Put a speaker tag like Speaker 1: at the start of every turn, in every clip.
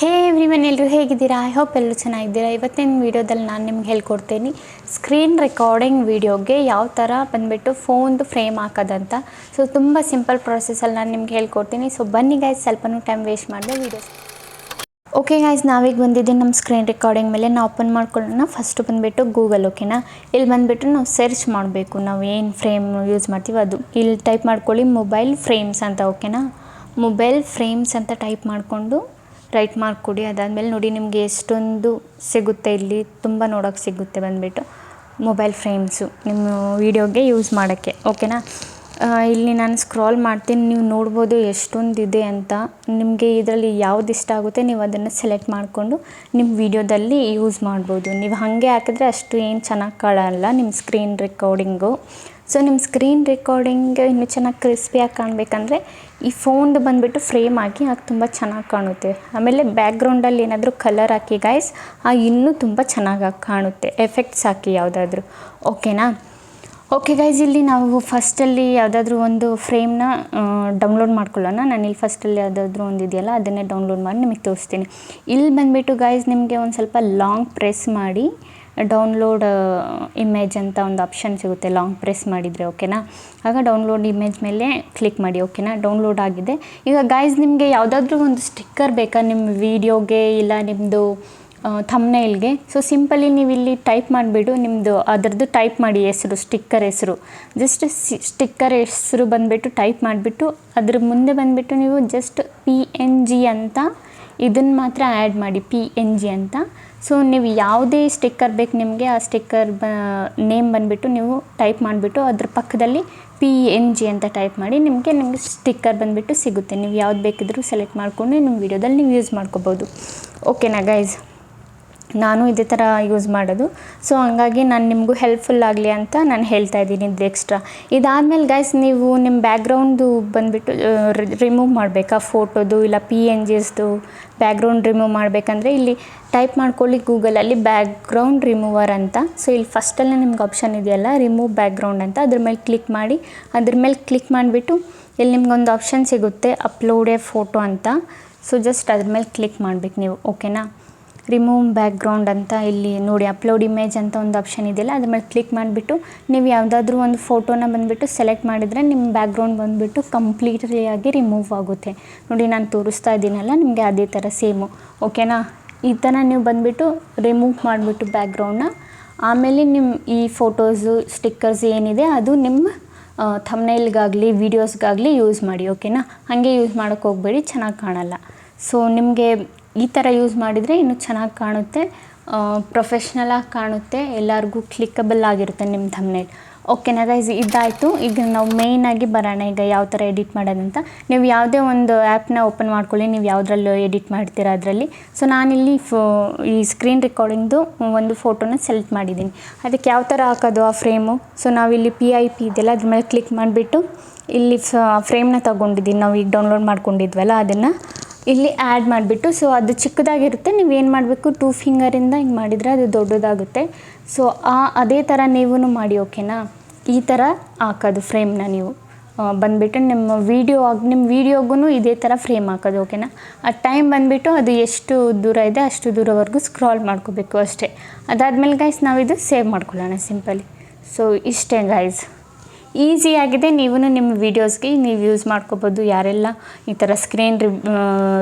Speaker 1: ಹೇ everyone, ಎಲ್ಲರೂ ಹೇಗಿದ್ದೀರಾ? I hope ಎಲ್ಲರೂ ಚೆನ್ನಾಗಿದ್ದೀರಾ. ಇವತ್ತಿನ ವೀಡಿಯೋದಲ್ಲಿ ನಾನು ನಿಮ್ಗೆ ಹೇಳ್ಕೊಡ್ತೀನಿ ಸ್ಕ್ರೀನ್ ರೆಕಾರ್ಡಿಂಗ್ ವೀಡಿಯೋಗೆ ಯಾವ ಥರ ಬಂದುಬಿಟ್ಟು ಫೋನ್ದು ಫ್ರೇಮ್ ಹಾಕೋದಂತ. ಸೊ ತುಂಬ ಸಿಂಪಲ್ ಪ್ರೊಸೆಸಲ್ಲಿ ನಾನು ನಿಮ್ಗೆ ಹೇಳ್ಕೊಡ್ತೀನಿ. ಸೊ ಬನ್ನಿ ಗೈಸ್, ಸ್ವಲ್ಪನೂ ಟೈಮ್ ವೇಸ್ಟ್ ಮಾಡಿದೆ ವೀಡಿಯೋಸ್. ಓಕೆ ಗೈಸ್, ನಾವೀಗ ಬಂದಿದ್ದೀನಿ ನಮ್ಮ ಸ್ಕ್ರೀನ್ ರೆಕಾರ್ಡಿಂಗ್ ಮೇಲೆ. ನಾವು ಓಪನ್ ಮಾಡ್ಕೊಳ್ಳೋಣ. ಫಸ್ಟು ಬಂದುಬಿಟ್ಟು ಗೂಗಲ್. ಓಕೆನಾ, ಇಲ್ಲಿ ಬಂದುಬಿಟ್ಟು ನಾವು ಸರ್ಚ್ ಮಾಡಬೇಕು. ನಾವು ಏನು ಫ್ರೇಮ್ ಯೂಸ್ ಮಾಡ್ತೀವಿ ಅದು ಇಲ್ಲಿ ಟೈಪ್ ಮಾಡ್ಕೊಳ್ಳಿ, ಮೊಬೈಲ್ ಫ್ರೇಮ್ಸ್ ಅಂತ. ಓಕೆನಾ, ಮೊಬೈಲ್ ಫ್ರೇಮ್ಸ್ ಅಂತ ಟೈಪ್ ಮಾಡಿಕೊಂಡು ರೈಟ್ ಮಾರ್ಕ್ ಕೊಡಿ. ಅದಾದಮೇಲೆ ನೋಡಿ ನಿಮಗೆ ಎಷ್ಟೊಂದು ಸಿಗುತ್ತೆ, ಇಲ್ಲಿ ತುಂಬ ನೋಡೋಕ್ಕೆ ಸಿಗುತ್ತೆ ಬಂದುಬಿಟ್ಟು ಮೊಬೈಲ್ ಫ್ರೇಮ್ಸು ನಿಮ್ಮ ವೀಡಿಯೋಗೆ ಯೂಸ್ ಮಾಡೋಕ್ಕೆ. ಓಕೆನಾ, ಇಲ್ಲಿ ನಾನು ಸ್ಕ್ರಾಲ್ ಮಾಡ್ತೀನಿ, ನೀವು ನೋಡ್ಬೋದು ಎಷ್ಟೊಂದಿದೆ ಅಂತ. ನಿಮಗೆ ಇದರಲ್ಲಿ ಯಾವ್ದು ಇಷ್ಟ ಆಗುತ್ತೆ ನೀವು ಅದನ್ನು ಸೆಲೆಕ್ಟ್ ಮಾಡಿಕೊಂಡು ನಿಮ್ಮ ವೀಡಿಯೋದಲ್ಲಿ ಯೂಸ್ ಮಾಡ್ಬೋದು. ನೀವು ಹಾಗೆ ಹಾಕಿದ್ರೆ ಅಷ್ಟು ಏನು ಚೆನ್ನಾಗಿ ಕಾಣಲ್ಲ ನಿಮ್ಮ ಸ್ಕ್ರೀನ್ ರೆಕಾರ್ಡಿಂಗು. ಸೊ ನಿಮ್ಮ ಸ್ಕ್ರೀನ್ ರೆಕಾರ್ಡಿಂಗ್ ಇನ್ನೂ ಚೆನ್ನಾಗಿ ಕ್ರಿಸ್ಪಿಯಾಗಿ ಕಾಣಬೇಕಂದ್ರೆ ಈ ಫೋನ್ದು ಬಂದುಬಿಟ್ಟು ಫ್ರೇಮ್ ಹಾಕಿ ಆಗ ತುಂಬ ಚೆನ್ನಾಗಿ ಕಾಣುತ್ತೆ. ಆಮೇಲೆ ಬ್ಯಾಕ್ಗ್ರೌಂಡಲ್ಲಿ ಏನಾದರೂ ಕಲರ್ ಹಾಕಿ ಗೈಸ್, ಇನ್ನೂ ತುಂಬ ಚೆನ್ನಾಗಿ ಕಾಣುತ್ತೆ. ಎಫೆಕ್ಟ್ಸ್ ಹಾಕಿ ಯಾವುದಾದ್ರೂ. ಓಕೆನಾ, ಓಕೆ ಗೈಸ್, ಇಲ್ಲಿ ನಾವು ಫಸ್ಟಲ್ಲಿ ಯಾವುದಾದ್ರೂ ಒಂದು ಫ್ರೇಮ್ನ ಡೌನ್ಲೋಡ್ ಮಾಡ್ಕೊಳ್ಳೋಣ. ನಾನು ಇಲ್ಲಿ ಫಸ್ಟಲ್ಲಿ ಯಾವುದಾದ್ರೂ ಒಂದು ಇದೆಯಲ್ಲ ಅದನ್ನೇ ಡೌನ್ಲೋಡ್ ಮಾಡಿ ನಿಮಗೆ ತೋರಿಸ್ತೀನಿ. ಇಲ್ಲಿ ಬಂದುಬಿಟ್ಟು ಗೈಸ್ ನಿಮಗೆ ಒಂದು ಸ್ವಲ್ಪ ಲಾಂಗ್ ಪ್ರೆಸ್ ಮಾಡಿ ಡೌನ್ಲೋಡ್ ಇಮೇಜ್ ಅಂತ ಒಂದು ಆಪ್ಷನ್ ಸಿಗುತ್ತೆ. ಲಾಂಗ್ ಪ್ರೆಸ್ ಮಾಡಿದರೆ ಓಕೆನಾ, ಆಗ ಡೌನ್ಲೋಡ್ ಇಮೇಜ್ ಮೇಲೆ ಕ್ಲಿಕ್ ಮಾಡಿ. ಓಕೆನಾ, ಡೌನ್ಲೋಡ್ ಆಗಿದೆ. ಈಗ ಗೈಸ್ ನಿಮಗೆ ಯಾವುದಾದ್ರೂ ಒಂದು ಸ್ಟಿಕ್ಕರ್ ಬೇಕಾ ನಿಮ್ಮ ವೀಡಿಯೋಗೆ ಇಲ್ಲ ನಿಮ್ಮದು ಥಂಬ್ನೇಲ್ಗೆ? ಸೊ ಸಿಂಪಲಿ ನೀವು ಇಲ್ಲಿ ಟೈಪ್ ಮಾಡಿಬಿಡು, ನಿಮ್ಮದು ಅದರದ್ದು ಟೈಪ್ ಮಾಡಿ ಹೆಸರು, ಸ್ಟಿಕ್ಕರ್ ಹೆಸರು. ಜಸ್ಟ್ ಸ್ಟಿಕ್ಕರ್ ಹೆಸರು ಬಂದುಬಿಟ್ಟು ಟೈಪ್ ಮಾಡಿಬಿಟ್ಟು ಅದ್ರ ಮುಂದೆ ಬಂದುಬಿಟ್ಟು ನೀವು ಜಸ್ಟ್ PNG ಅಂತ ಇದನ್ನು ಮಾತ್ರ ಆ್ಯಡ್ ಮಾಡಿ, PNG ಅಂತ. ಸೊ ನೀವು ಯಾವುದೇ ಸ್ಟಿಕ್ಕರ್ ಬೇಕು ನಿಮಗೆ, ಆ ಸ್ಟಿಕ್ಕರ್ ನೇಮ್ ಬಂದುಬಿಟ್ಟು ನೀವು ಟೈಪ್ ಮಾಡಿಬಿಟ್ಟು ಅದ್ರ ಪಕ್ಕದಲ್ಲಿ PNG ಅಂತ ಟೈಪ್ ಮಾಡಿ ನಿಮಗೆ ಸ್ಟಿಕ್ಕರ್ ಬಂದುಬಿಟ್ಟು ಸಿಗುತ್ತೆ. ನೀವು ಯಾವ್ದು ಬೇಕಿದ್ರೂ ಸೆಲೆಕ್ಟ್ ಮಾಡಿಕೊಂಡು ನಿಮ್ಮ ವೀಡಿಯೋದಲ್ಲಿ ನೀವು ಯೂಸ್ ಮಾಡ್ಕೋಬೋದು. ಓಕೆನಾ ಗೈಸ್, ನಾನು ಇದೇ ಥರ ಯೂಸ್ ಮಾಡೋದು. ಸೊ ಹಂಗಾಗಿ ನಾನು ನಿಮಗೂ ಹೆಲ್ಪ್ಫುಲ್ ಆಗಲಿ ಅಂತ ನಾನು ಹೇಳ್ತಾ ಇದ್ದೀನಿ ಇದು ಎಕ್ಸ್ಟ್ರಾ. ಇದಾದಮೇಲೆ ಗೈಸ್ ನೀವು ನಿಮ್ಮ ಬ್ಯಾಕ್ಗ್ರೌಂಡು ಬಂದುಬಿಟ್ಟು ರಿಮೂವ್ ಮಾಡಬೇಕಾ ಫೋಟೋದು ಇಲ್ಲ PNGಸ್ದು ಬ್ಯಾಕ್ಗ್ರೌಂಡ್ ರಿಮೂವ್ ಮಾಡಬೇಕಂದ್ರೆ ಇಲ್ಲಿ ಟೈಪ್ ಮಾಡ್ಕೊಳ್ಳಿ ಗೂಗಲಲ್ಲಿ ಬ್ಯಾಕ್ಗ್ರೌಂಡ್ ರಿಮೂವರ್ ಅಂತ. ಸೊ ಇಲ್ಲಿ ಫಸ್ಟಲ್ಲೇ ನಿಮ್ಗೆ ಆಪ್ಷನ್ ಇದೆಯಲ್ಲ ರಿಮೂವ್ ಬ್ಯಾಕ್ಗ್ರೌಂಡ್ ಅಂತ, ಅದ್ರ ಮೇಲೆ ಕ್ಲಿಕ್ ಮಾಡಿ. ಅದ್ರ ಮೇಲೆ ಕ್ಲಿಕ್ ಮಾಡಿಬಿಟ್ಟು ಇಲ್ಲಿ ನಿಮ್ಗೊಂದು ಆಪ್ಷನ್ ಸಿಗುತ್ತೆ ಅಪ್ಲೋಡ್ ಎ ಫೋಟೋ ಅಂತ. ಸೊ ಜಸ್ಟ್ ಅದ್ರ ಮೇಲೆ ಕ್ಲಿಕ್ ಮಾಡಬೇಕು ನೀವು. ಓಕೆನಾ, ರಿಮೂವ್ ಬ್ಯಾಕ್ಗ್ರೌಂಡ್ ಅಂತ ಇಲ್ಲಿ ನೋಡಿ ಅಪ್ಲೋಡ್ ಇಮೇಜ್ ಅಂತ ಒಂದು ಆಪ್ಷನ್ ಇದೆಯಲ್ಲ ಅದ್ರ ಮೇಲೆ ಕ್ಲಿಕ್ ಮಾಡಿಬಿಟ್ಟು ನೀವು ಯಾವುದಾದ್ರೂ ಒಂದು ಫೋಟೋನ ಬಂದುಬಿಟ್ಟು ಸೆಲೆಕ್ಟ್ ಮಾಡಿದರೆ ನಿಮ್ಮ ಬ್ಯಾಕ್ಗ್ರೌಂಡ್ ಬಂದುಬಿಟ್ಟು ಕಂಪ್ಲೀಟ್ಲಿಯಾಗಿ ರಿಮೂವ್ ಆಗುತ್ತೆ. ನೋಡಿ ನಾನು ತೋರಿಸ್ತಾ ಇದ್ದೀನಲ್ಲ ನಿಮಗೆ ಅದೇ ಥರ ಸೇಮು. ಓಕೆನಾ, ಈ ಥರ ನೀವು ಬಂದುಬಿಟ್ಟು ರಿಮೂವ್ ಮಾಡಿಬಿಟ್ಟು ಬ್ಯಾಕ್ಗ್ರೌಂಡನ್ನ ಆಮೇಲೆ ನಿಮ್ಮ ಈ ಫೋಟೋಸು ಸ್ಟಿಕ್ಕರ್ಸ್ ಏನಿದೆ ಅದು ನಿಮ್ಮ ಥಂಬ್ನೇಲ್ಗಾಗಲಿ ವೀಡಿಯೋಸ್ಗಾಗಲಿ ಯೂಸ್ ಮಾಡಿ. ಓಕೆನಾ, ಹಾಗೆ ಯೂಸ್ ಮಾಡೋಕ್ಕೆ ಹೋಗಬೇಡಿ, ಚೆನ್ನಾಗಿ ಕಾಣಲ್ಲ. ಸೊ ನಿಮಗೆ ಈ ಥರ ಯೂಸ್ ಮಾಡಿದರೆ ಇನ್ನೂ ಚೆನ್ನಾಗಿ ಕಾಣುತ್ತೆ, ಪ್ರೊಫೆಷ್ನಲಾಗಿ ಕಾಣುತ್ತೆ, ಎಲ್ಲರಿಗೂ ಕ್ಲಿಕ್ಕಬಲ್ ಆಗಿರುತ್ತೆ ನಿಮ್ಮ ಥಂಬ್ನೇಲ್. ಓಕೆನಾ ಗೈಸ್, ಇದಾಯಿತು. ಈಗ ನಾವು ಮೇಯ್ನಾಗಿ ಬರೋಣ ಈಗ ಯಾವ ಥರ ಎಡಿಟ್ ಮಾಡೋದಂತ. ನೀವು ಯಾವುದೇ ಒಂದು ಆ್ಯಪ್ನ ಓಪನ್ ಮಾಡ್ಕೊಳ್ಳಿ, ನೀವು ಯಾವುದ್ರಲ್ಲೂ ಎಡಿಟ್ ಮಾಡ್ತೀರಾ ಅದರಲ್ಲಿ. ಸೊ ನಾನಿಲ್ಲಿ ಈ ಸ್ಕ್ರೀನ್ ರೆಕಾರ್ಡಿಂಗ್ದು ಒಂದು ಫೋಟೋನ ಸೆಲೆಕ್ಟ್ ಮಾಡಿದ್ದೀನಿ. ಅದಕ್ಕೆ ಯಾವ ಥರ ಹಾಕೋದು ಆ ಫ್ರೇಮು. ಸೊ ನಾವಿಲ್ಲಿ PIP ಇದೆಯಲ್ಲ ಅದ್ರ ಮೇಲೆ ಕ್ಲಿಕ್ ಮಾಡಿಬಿಟ್ಟು ಇಲ್ಲಿ ಫ್ರೇಮ್ನ ತೊಗೊಂಡಿದ್ದೀನಿ, ನಾವು ಈಗ ಡೌನ್ಲೋಡ್ ಮಾಡ್ಕೊಂಡಿದ್ವಲ್ಲ ಅದನ್ನು ಇಲ್ಲಿ ಆ್ಯಡ್ ಮಾಡಿಬಿಟ್ಟು. ಸೊ ಅದು ಚಿಕ್ಕದಾಗಿರುತ್ತೆ, ನೀವು ಏನು ಮಾಡಬೇಕು 2 ಫಿಂಗರಿಂದ ಹಿಂಗೆ ಮಾಡಿದರೆ ಅದು ದೊಡ್ಡದಾಗುತ್ತೆ. ಸೊ ಅದೇ ಥರ ನೀವೂ ಮಾಡಿ. ಓಕೆನಾ, ಈ ಥರ ಹಾಕೋದು ಫ್ರೇಮ್ನ ನೀವು ಬಂದುಬಿಟ್ಟು ನಿಮ್ಮ ವೀಡಿಯೋಗೂ ಇದೇ ಥರ ಫ್ರೇಮ್ ಹಾಕೋದು. ಓಕೆನಾ, ಆ ಟೈಮ್ ಬಂದುಬಿಟ್ಟು ಅದು ಎಷ್ಟು ದೂರ ಇದೆ ಅಷ್ಟು ದೂರವರೆಗೂ ಸ್ಕ್ರಾಲ್ ಮಾಡ್ಕೋಬೇಕು ಅಷ್ಟೇ. ಅದಾದಮೇಲೆ ಗೈಸ್ ನಾವಿದು ಸೇವ್ ಮಾಡ್ಕೊಳ್ಳೋಣ ಸಿಂಪಲಿ. ಸೊ ಇಷ್ಟೇ ಗೈಸ್, ಈಸಿಯಾಗಿದೆ. ನೀವು ನಿಮ್ಮ ವೀಡಿಯೋಸ್ಗೆ ನೀವು ಯೂಸ್ ಮಾಡ್ಕೋಬೋದು. ಯಾರೆಲ್ಲ ಈ ಥರ ಸ್ಕ್ರೀನ್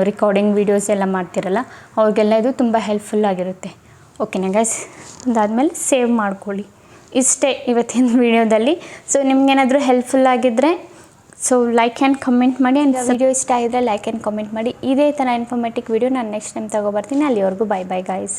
Speaker 1: ರೆಕಾರ್ಡಿಂಗ್ ವೀಡಿಯೋಸ್ ಎಲ್ಲ ಮಾಡ್ತಿರಲ್ಲ ಅವ್ರಿಗೆಲ್ಲ ಇದು ತುಂಬ ಹೆಲ್ಪ್ಫುಲ್ ಆಗಿರುತ್ತೆ. ಓಕೆನಾ ಗೈಸ್, ಅದಾದಮೇಲೆ ಸೇವ್ ಮಾಡ್ಕೊಳ್ಳಿ. ಇಷ್ಟೇ ಇವತ್ತಿನ ವೀಡಿಯೋದಲ್ಲಿ. ಸೊ ನಿಮ್ಗೇನಾದರೂ ಹೆಲ್ಪ್ಫುಲ್ ಆಗಿದ್ದರೆ ಸೊ ಲೈಕ್ ಆ್ಯಂಡ್ ಕಮೆಂಟ್ ಮಾಡಿ. ಆ್ಯಂಡ್ ವೀಡಿಯೋ ಇಷ್ಟ ಆಗಿದ್ರೆ ಲೈಕ್ ಆ್ಯಂಡ್ ಕಮೆಂಟ್ ಮಾಡಿ. ಇದೇ ಥರ ಇನ್ಫಾರ್ಮೇಟಿವ್ ವೀಡಿಯೋ ನಾನು ನೆಕ್ಸ್ಟ್ ಟೈಮ್ ತೊಗೊಬರ್ತೀನಿ. ಅಲ್ಲಿವರೆಗೂ ಬೈ ಬೈ ಗೈಸ್.